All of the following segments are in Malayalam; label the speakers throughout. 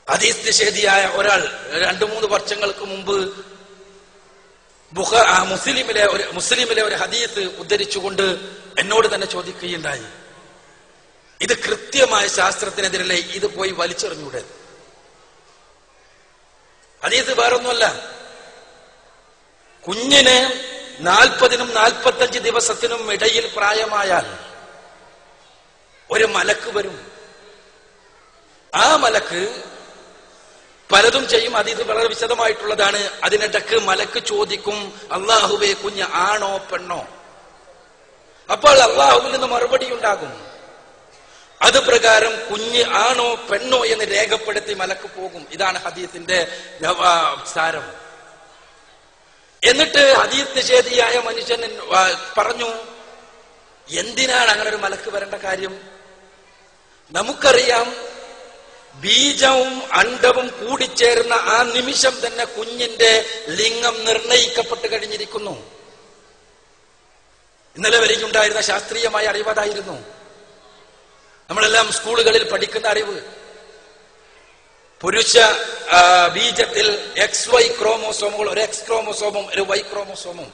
Speaker 1: ഹദീസ് നിഷേധിയായ ഒരാൾ 2-3 വർഷങ്ങൾക്ക് മുമ്പ് മുസ്ലിമിലെ ഒരു ഹദീസ് ഉദ്ധരിച്ചുകൊണ്ട് എന്നോട് തന്നെ ചോദിക്കുകയുണ്ടായി, ഇത് കൃത്യമായ ശാസ്ത്രത്തിനെതിരല്ലേ, ഇത് പോയി വലിച്ചെറിഞ്ഞൂടെ? ഹദീസ് വേറൊന്നുമല്ല, കുഞ്ഞിന് 40-നും 45 ദിവസത്തിനും ഇടയിൽ പ്രായമായാൽ ഒരു മലക്ക് വരും. ആ മലക്ക് പലതും ചെയ്യും. ഹദീസ് വളരെ വിശദമായിട്ടുള്ളതാണ്. അതിനിടക്ക് മലക്ക് ചോദിക്കും, അല്ലാഹുവേ, കുഞ്ഞ് ആണോ പെണ്ണോ? അപ്പോൾ അല്ലാഹുവിൽ നിന്ന് മറുപടി ഉണ്ടാകും. അത് പ്രകാരം കുഞ്ഞ് ആണോ പെണ്ണോ എന്ന് രേഖപ്പെടുത്തി മലക്ക് പോകും. ഇതാണ് ഹദീസിന്റെ സാരം. എന്നിട്ട് ഹദീസ് നിഷേധിയായ മനുഷ്യൻ പറഞ്ഞു, എന്തിനാണ് അങ്ങനെ ഒരു മലക്ക് വരേണ്ട കാര്യം? നമുക്കറിയാം, ബീജവും അണ്ഡവും കൂടിച്ചേർന്ന ആ നിമിഷം തന്നെ കുഞ്ഞിന്റെ ലിംഗം നിർണയിക്കപ്പെട്ട് കഴിഞ്ഞിരിക്കുന്നു. ഇന്നലെ വരെയുണ്ടായിരുന്ന ശാസ്ത്രീയമായ അറിവതായിരുന്നു. നമ്മളെല്ലാം സ്കൂളുകളിൽ പഠിക്കുന്ന അറിവ്. പുരുഷ ബീജത്തിൽ XY ക്രോമോസോമുകൾ, ഒരു X ക്രോമോസോമും ഒരു Y ക്രോമോസോമും.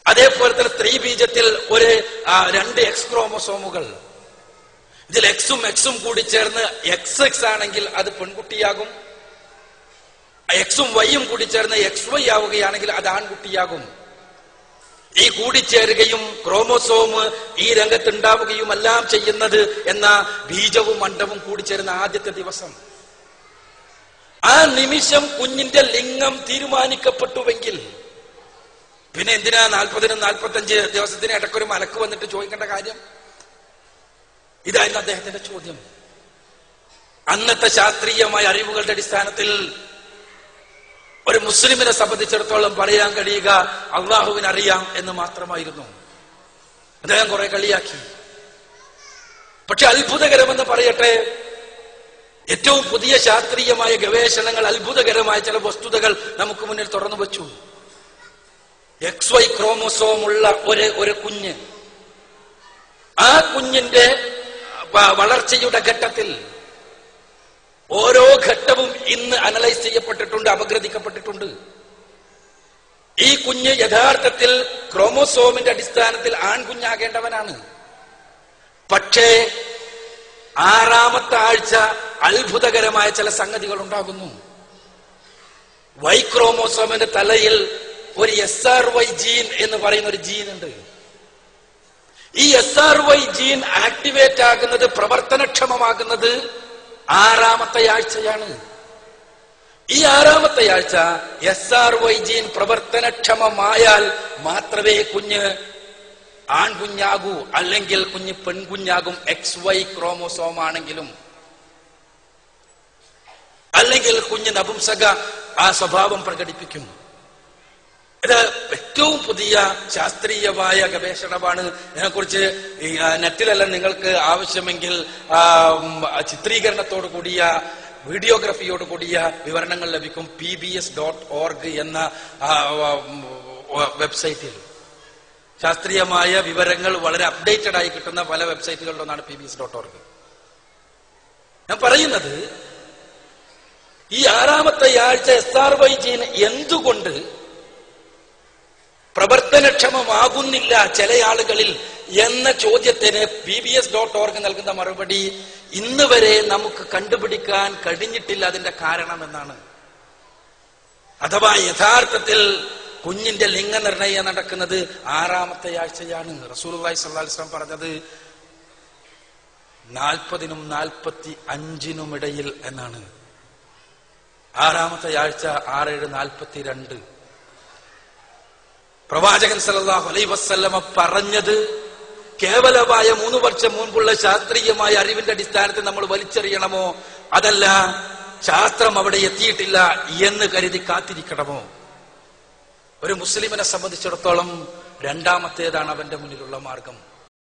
Speaker 1: അതേപോലെ തന്നെ സ്ത്രീ ബീജത്തിൽ 2 X ക്രോമോസോമുകൾ. ഇതിൽ Xും Xും കൂടി ചേർന്ന് XX ആണെങ്കിൽ അത് പെൺകുട്ടിയാകും. Xും Yയും കൂടി ചേർന്ന് XY ആവുകയാണെങ്കിൽ അത് ആൺകുട്ടിയാകും. ഈ കൂടിച്ചേരുകയും ക്രോമോസോം ഈ രംഗത്തുണ്ടാവുകയും എല്ലാം ചെയ്യുന്നത് എന്ന ബീജവും അണ്ഡവും കൂടിച്ചേരുന്ന ആദ്യത്തെ ദിവസം. ആ നിമിഷം കുഞ്ഞിന്റെ ലിംഗം തീരുമാനിക്കപ്പെട്ടുവെങ്കിൽ പിന്നെ എന്തിനാ 40-നും 45 ദിവസത്തിന് ഇടയ്ക്കൊരു മലക്ക് വന്നിട്ട് ചോദിക്കേണ്ട കാര്യം? ഇതായിരുന്നു അദ്ദേഹത്തിന്റെ ചോദ്യം. അന്നത്തെ ശാസ്ത്രീയമായ അറിവുകളുടെ അടിസ്ഥാനത്തിൽ ഒരു മുസ്ലിമിനെ സംബന്ധിച്ചിടത്തോളം പറയാൻ കഴിയുക അള്ളാഹുവിന് അറിയാം എന്ന് മാത്രമായിരുന്നു. അദ്ദേഹം കുറെ കളിയാക്കി. പക്ഷെ അത്ഭുതകരമെന്ന് പറയട്ടെ, ഏറ്റവും പുതിയ ശാസ്ത്രീയമായ ഗവേഷണങ്ങൾ അത്ഭുതകരമായ ചില വസ്തുതകൾ നമുക്ക് മുന്നിൽ തുറന്നു വച്ചു. XY ക്രോമോസോം ഉള്ള ഒരു കുഞ്ഞ്, ആ കുഞ്ഞിന്റെ വളർച്ചയുടെ ഘട്ടത്തിൽ ഓരോ ഘട്ടവും ഇന്ന് അനലൈസ് ചെയ്യപ്പെട്ടിട്ടുണ്ട്, അപഗ്രഥിക്കപ്പെട്ടിട്ടുണ്ട്. ഈ കുഞ്ഞ് യഥാർത്ഥത്തിൽ ക്രോമോസോമിന്റെ അടിസ്ഥാനത്തിൽ ആൺകുഞ്ഞാകേണ്ടവനാണ്. പക്ഷേ 6ാമത്തെ ആഴ്ച അത്ഭുതകരമായ ചില സംഗതികൾ ഉണ്ടാകുന്നു. Y ക്രോമോസോമിന്റെ തലയിൽ ഒരു SRY ജീൻ എന്ന് പറയുന്ന ഒരു ജീൻ ഉണ്ട്. ഈ SRY ജീൻ ആക്ടിവേറ്റ് ആകുന്നത്, പ്രവർത്തനക്ഷമമാകുന്നത് 6ാമത്തെ ആഴ്ചയാണ്. ഈ 6ാമത്തെ ആഴ്ച SRY ജീൻ പ്രവർത്തനക്ഷമമായാൽ മാത്രമേ കുഞ്ഞ് ആൺകുഞ്ഞാകൂ, അല്ലെങ്കിൽ കുഞ്ഞ് പെൺകുഞ്ഞാകും. XY ക്രോമോസോം ആണെങ്കിലും, അല്ലെങ്കിൽ കുഞ്ഞ് നപുംസക ആ സ്വഭാവം പ്രകടിപ്പിക്കും. ഇത് ഏറ്റവും പുതിയ ശാസ്ത്രീയമായ ഗവേഷണമാണ്. ഇതിനെക്കുറിച്ച് നെറ്റിലെല്ലാം നിങ്ങൾക്ക് ആവശ്യമെങ്കിൽ ചിത്രീകരണത്തോടു കൂടിയ, വീഡിയോഗ്രഫിയോട് കൂടിയ വിവരണങ്ങൾ ലഭിക്കും. PBS.org എന്ന വെബ്സൈറ്റിൽ ശാസ്ത്രീയമായ വിവരങ്ങൾ വളരെ അപ്ഡേറ്റഡ് ആയി കിട്ടുന്ന പല വെബ്സൈറ്റുകളിലൊന്നാണ് PBS.org. ഞാൻ പറയുന്നത്, ഈ 6ാമത്തെ ആഴ്ച SRY ജീൻ എന്തുകൊണ്ട് പ്രവർത്തനക്ഷമമാകുന്നില്ല ചില ആളുകളിൽ എന്ന ചോദ്യത്തിന് PBS.org നൽകുന്ന മറുപടി, ഇന്ന് വരെ നമുക്ക് കണ്ടുപിടിക്കാൻ കഴിഞ്ഞിട്ടില്ല അതിന്റെ കാരണം എന്നാണ്. അഥവാ യഥാർത്ഥത്തിൽ കുഞ്ഞിന്റെ ലിംഗനിർണയം നടക്കുന്നത് 6ാമത്തെ ആഴ്ചയാണ്. റസൂലുള്ളാഹി സ്വല്ലല്ലാഹു അലൈഹി വസല്ലം പറഞ്ഞത് 40-നും 45-നും ഇടയിൽ എന്നാണ്. 6ാമത്തെ ആഴ്ച 6-7-42. പ്രവാചകൻ സല്ലല്ലാഹു അലൈഹി വസല്ലമ പറഞ്ഞത് കേവലമായ 3 വർഷം മുൻപുള്ള ശാസ്ത്രീയമായ അറിവിന്റെ അടിസ്ഥാനത്തിൽ നമ്മൾ വലിച്ചെറിയണമോ, അതല്ല ശാസ്ത്രം അവിടെ എത്തിയിട്ടില്ല എന്ന് കരുതി കാത്തിരിക്കണമോ? ഒരു മുസ്ലിമിനെ സംബന്ധിച്ചിടത്തോളം 2ാമത്തേതാണ് അവന്റെ മുന്നിലുള്ള മാർഗം.